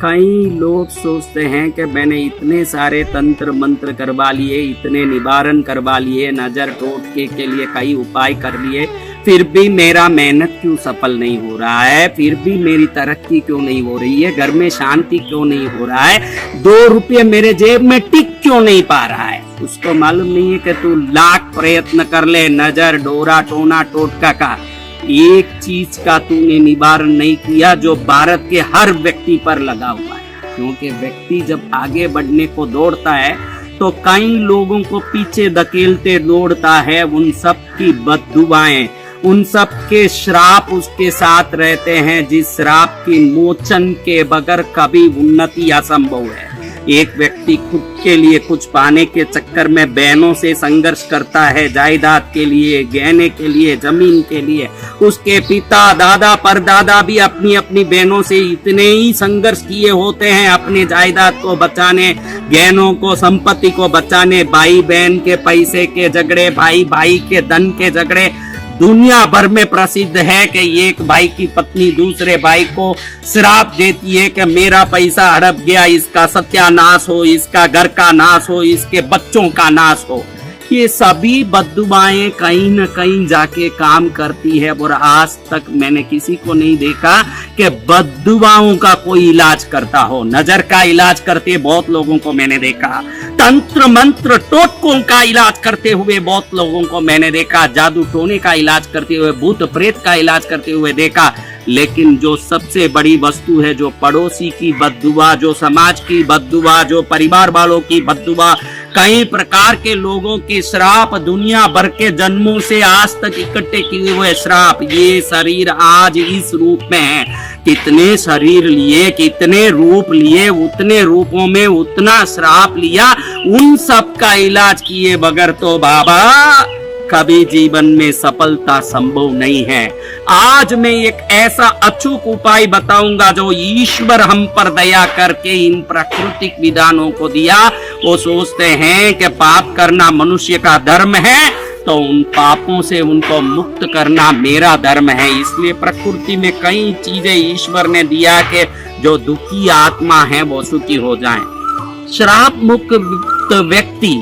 कई लोग सोचते हैं कि मैंने इतने सारे तंत्र मंत्र करवा लिए, इतने निवारण करवा लिए, नजर टोटके के लिए कई उपाय कर लिए, फिर भी मेरा मेहनत क्यों सफल नहीं हो रहा है, फिर भी मेरी तरक्की क्यों नहीं हो रही है, घर में शांति क्यों नहीं हो रहा है, 2 रुपये मेरे जेब में टिक क्यों नहीं पा रहा है। उसको मालूम नहीं है कि तू लाख प्रयत्न कर ले, नजर डोरा टोना टोटका का, एक चीज का तूने निवारण नहीं किया जो भारत के हर व्यक्ति पर लगा हुआ है। क्योंकि व्यक्ति जब आगे बढ़ने को दौड़ता है तो कई लोगों को पीछे धकेलते दौड़ता है, उन सब की बद्दुआएं, उन सब के श्राप उसके साथ रहते हैं, जिस श्राप की मोचन के बगैर कभी उन्नति असंभव है। एक व्यक्ति खुद के लिए कुछ पाने के चक्कर में बहनों से संघर्ष करता है, जायदाद के लिए, गहने के लिए, जमीन के लिए। उसके पिता दादा परदादा भी अपनी अपनी बहनों से इतने ही संघर्ष किए होते हैं, अपने जायदाद को बचाने, गहनों को, संपत्ति को बचाने। भाई बहन के पैसे के झगड़े, भाई भाई के धन के झगड़े दुनिया भर में प्रसिद्ध है कि एक भाई की पत्नी दूसरे भाई को श्राप देती है कि मेरा पैसा हड़प गया, इसका सत्यानाश हो, इसका घर का नाश हो, इसके बच्चों का नाश हो। ये सभी बद्दुआएं कहीं न कहीं जाके काम करती है और आज तक मैंने किसी को नहीं देखा कि बद्दुआओं का कोई इलाज करता हो। नजर का इलाज करते बहुत लोगों को मैंने देखा, तंत्र मंत्र टोटकों का इलाज करते हुए बहुत लोगों को मैंने देखा, जादू टोने का इलाज करते हुए, भूत प्रेत का इलाज करते हुए देखा। लेकिन जो सबसे बड़ी वस्तु है, जो पड़ोसी की बद्दुआ, जो समाज की बद्दुआ, जो परिवार वालों की बद्दुआ, कई प्रकार के लोगों के श्राप, दुनिया भर के जन्मों से आज तक इकट्ठे किए हुए श्राप, ये शरीर आज इस रूप में है। कितने शरीर लिए, कितने रूप लिए, उतने रूपों में उतना श्राप लिया, उन सब का इलाज किए बगैर तो बाबा कभी जीवन में सफलता संभव नहीं है। आज मैं एक ऐसा अचूक उपाय बताऊंगा जो ईश्वर हम पर दया करके इन प्राकृतिक विधानों को दिया। वो सोचते हैं कि पाप करना मनुष्य का धर्म है, तो उन पापों से उनको मुक्त करना मेरा धर्म है। इसलिए प्रकृति में कई चीजें ईश्वर ने दिया कि जो दुखी आत्मा है वो सुखी हो जाएं। श्राप मुक्त व्यक्ति,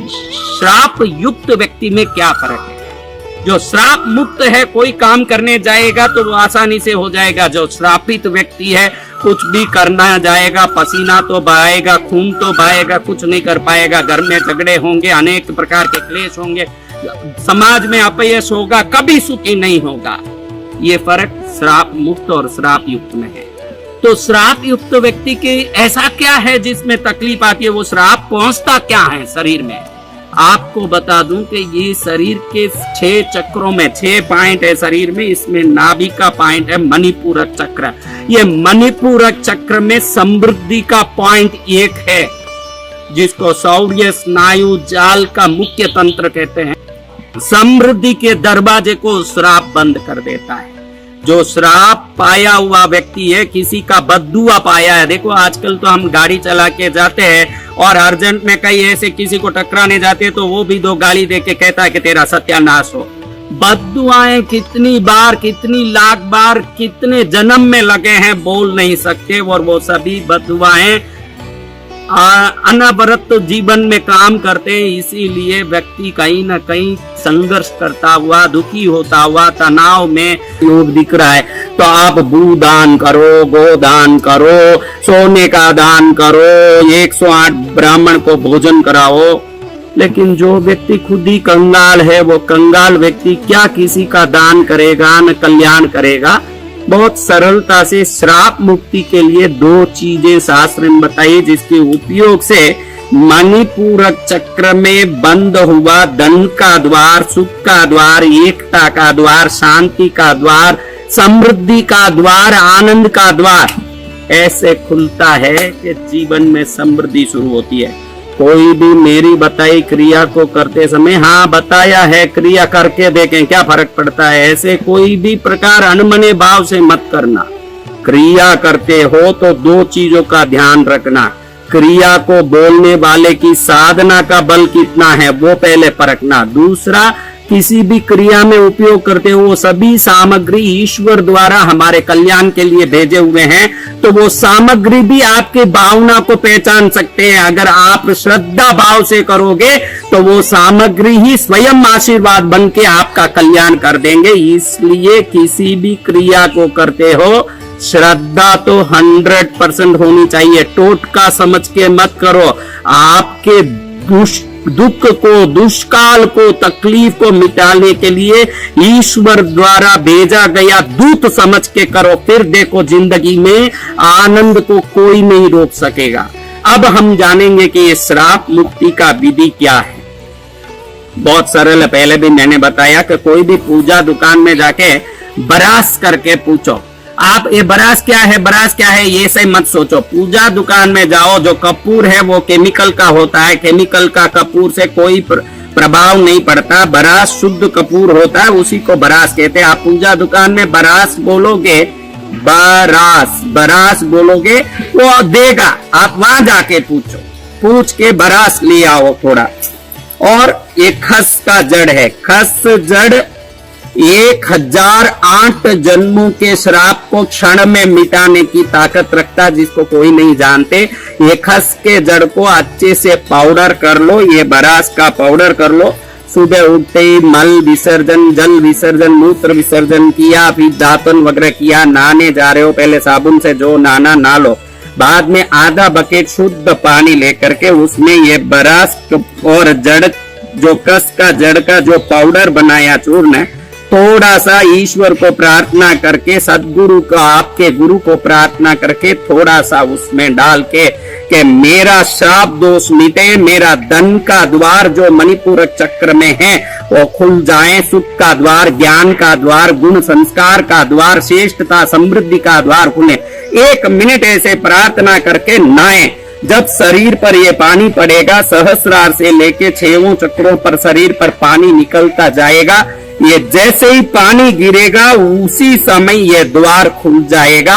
श्राप युक्त व्यक्ति में क्या फर्क है? जो श्राप मुक्त है, कोई काम करने जाएगा तो वो आसानी से हो जाएगा। जो श्रापित व्यक्ति है, कुछ भी करना जाएगा, पसीना तो बहाएगा, खून तो बहाएगा, कुछ नहीं कर पाएगा। घर में झगड़े होंगे, अनेक प्रकार के क्लेश होंगे, समाज में अपयश होगा, कभी सुखी नहीं होगा। ये फर्क श्राप मुक्त और श्राप युक्त में है। तो श्राप युक्त व्यक्ति के ऐसा क्या है जिसमें तकलीफ आती है? वो श्राप पहुंचता क्या है शरीर में? आपको बता दूं कि ये शरीर के 6 चक्रों में 6 पॉइंट है शरीर में। इसमें नाभि का पॉइंट है मणिपूरक चक्र। ये मणिपूरक चक्र में समृद्धि का पॉइंट 1 है, जिसको शौर्य स्नायु जाल का मुख्य तंत्र कहते हैं। समृद्धि के दरवाजे को श्राप बंद कर देता है। जो श्राप पाया हुआ व्यक्ति है, किसी का बद्दुआ पाया है। देखो आजकल तो हम गाड़ी चला के जाते हैं और अर्जेंट में कहीं ऐसे किसी को टकराने जाते हैं तो वो भी 2 गाली दे के कहता है कि तेरा सत्यानाश हो। बद्दुआएं कितनी बार, कितनी लाख बार, कितने जन्म में लगे हैं बोल नहीं सकते। और वो सभी बद्दुआएं अनवरत जीवन में काम करते हैं। इसीलिए व्यक्ति कहीं ना कहीं संघर्ष करता हुआ, दुखी होता हुआ, तनाव में योग दिख रहा है। तो आप भू दान करो, गो दान करो, सोने का दान करो, 108 ब्राह्मण को भोजन कराओ। लेकिन जो व्यक्ति खुद ही कंगाल है, वो कंगाल व्यक्ति क्या किसी का दान करेगा, न कल्याण करेगा। बहुत सरलता से श्राप मुक्ति के लिए 2 चीजें शास्त्र में बताई, जिसके उपयोग से मणिपूरक चक्र में बंद हुआ धन का द्वार, सुख का द्वार, एकता का द्वार, शांति का द्वार, समृद्धि का द्वार, आनंद का द्वार ऐसे खुलता है कि जीवन में समृद्धि शुरू होती है। कोई भी मेरी बताई क्रिया को करते समय, हाँ बताया है, क्रिया करके देखें क्या फर्क पड़ता है, ऐसे कोई भी प्रकार अनमने भाव से मत करना। क्रिया करते हो तो 2 चीजों का ध्यान रखना। क्रिया को बोलने वाले की साधना का बल कितना है वो पहले परखना। दूसरा किसी भी क्रिया में उपयोग करते हो वो सभी सामग्री ईश्वर द्वारा हमारे कल्याण के लिए भेजे हुए हैं, तो वो सामग्री भी आपके भावना को पहचान सकते हैं। अगर आप श्रद्धा भाव से करोगे तो वो सामग्री ही स्वयं आशीर्वाद बन के आपका कल्याण कर देंगे। इसलिए किसी भी क्रिया को करते हो श्रद्धा तो 100% होनी चाहिए। टोटका समझ के मत करो। आपके दुख को, दुष्काल को, तकलीफ को मिटाने के लिए ईश्वर द्वारा भेजा गया दूत समझ के करो, फिर देखो जिंदगी में आनंद को कोई नहीं रोक सकेगा। अब हम जानेंगे कि ये श्राप मुक्ति का विधि क्या है। बहुत सरल है, पहले भी मैंने बताया कि कोई भी पूजा दुकान में जाके बरास करके पूछो, आप ये बरास क्या है, बरास क्या है, ये सही मत सोचो। पूजा दुकान में जाओ, जो कपूर है वो केमिकल का होता है, केमिकल का कपूर से कोई प्रभाव नहीं पड़ता। बरास शुद्ध कपूर होता है, उसी को बरास कहते हैं। आप पूजा दुकान में बरास बोलोगे, बरास बोलोगे वो देगा। आप वहां जाके पूछो, पूछ के बरास ले आओ थोड़ा। और ये खस का जड़ है, खस जड़ 1008 जन्मों के श्राप को क्षण में मिटाने की ताकत रखता, जिसको कोई नहीं जानते। ये खस के जड़ को अच्छे से पाउडर कर लो, ये बरास का पाउडर कर लो। सुबह उठते ही मल विसर्जन, जल विसर्जन, मूत्र विसर्जन किया, फिर दातन वगैरह किया, नहाने जा रहे हो पहले साबुन से जो नहाना नहा लो। बाद में आधा बकेट शुद्ध पानी लेकर के उसमें ये बरास और जड़, जो कस का जड़ का जो पाउडर बनाया चूर्ण है, थोड़ा सा ईश्वर को प्रार्थना करके, सदगुरु को, आपके गुरु को प्रार्थना करके थोड़ा सा उसमें डाल के कि मेरा श्राप दोष मिटे, मेरा धन का द्वार जो मणिपूरक चक्र में है वो खुल जाए, सुख का द्वार, ज्ञान का द्वार, गुण संस्कार का द्वार, श्रेष्ठता समृद्धि का द्वार खुले। 1 मिनट ऐसे प्रार्थना करके नहाएं। जब शरीर पर ये पानी पड़ेगा, सहस्रार से लेके 6 चक्रों पर शरीर पर पानी निकलता जाएगा। ये जैसे ही पानी गिरेगा उसी समय ये द्वार खुल जाएगा।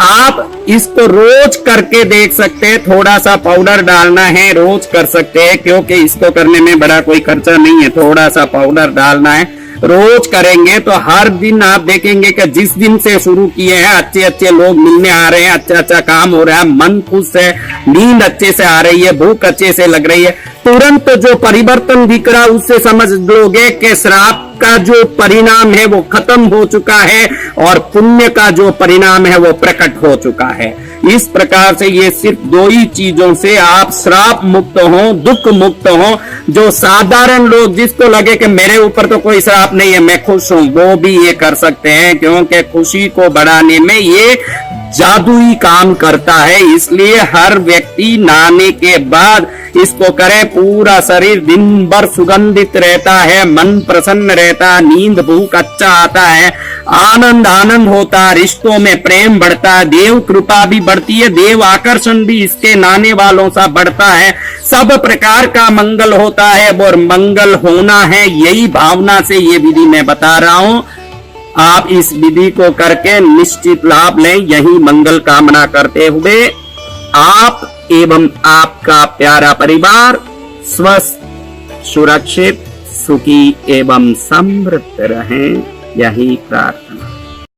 आप इसको रोज करके देख सकते हैं। थोड़ा सा पाउडर डालना है, रोज कर सकते हैं, क्योंकि इसको करने में बड़ा कोई खर्चा नहीं है। थोड़ा सा पाउडर डालना है, रोज करेंगे तो हर दिन आप देखेंगे कि जिस दिन से शुरू किए हैं अच्छे अच्छे लोग मिलने आ रहे हैं, अच्छा अच्छा काम हो रहा है, मन खुश है, नींद अच्छे से आ रही है, भूख अच्छे से लग रही है। तुरंत जो परिवर्तन दिख रहा है उससे समझ लोगे कि श्राप का जो परिणाम है वो खत्म हो चुका है और पुण्य का जो परिणाम है वो प्रकट हो चुका है। इस प्रकार से ये सिर्फ 2 ही चीजों से आप श्राप मुक्त हो, दुख मुक्त हो। जो साधारण लोग, जिसको लगे कि मेरे ऊपर तो कोई श्राप नहीं है, मैं खुश हूं, वो भी ये कर सकते हैं, क्योंकि खुशी को बढ़ाने में ये जादुई काम करता है। इसलिए हर व्यक्ति नहाने के बाद इसको करे। पूरा शरीर दिन भर सुगंधित रहता है, मन प्रसन्न रहता है, नींद भूख अच्छा आता है, आनंद आनंद होता है, रिश्तों में प्रेम बढ़ता है, देव कृपा भी बढ़ती है, देव आकर्षण भी इसके नहाने वालों सा बढ़ता है, सब प्रकार का मंगल होता है और मंगल होना है, यही भावना से ये विधि मैं बता रहा हूं। आप इस विधि को करके निश्चित लाभ लें, यही मंगल कामना करते हुए आप एवं आपका प्यारा परिवार स्वस्थ, सुरक्षित, सुखी एवं समृद्ध रहें, यही प्रार्थना।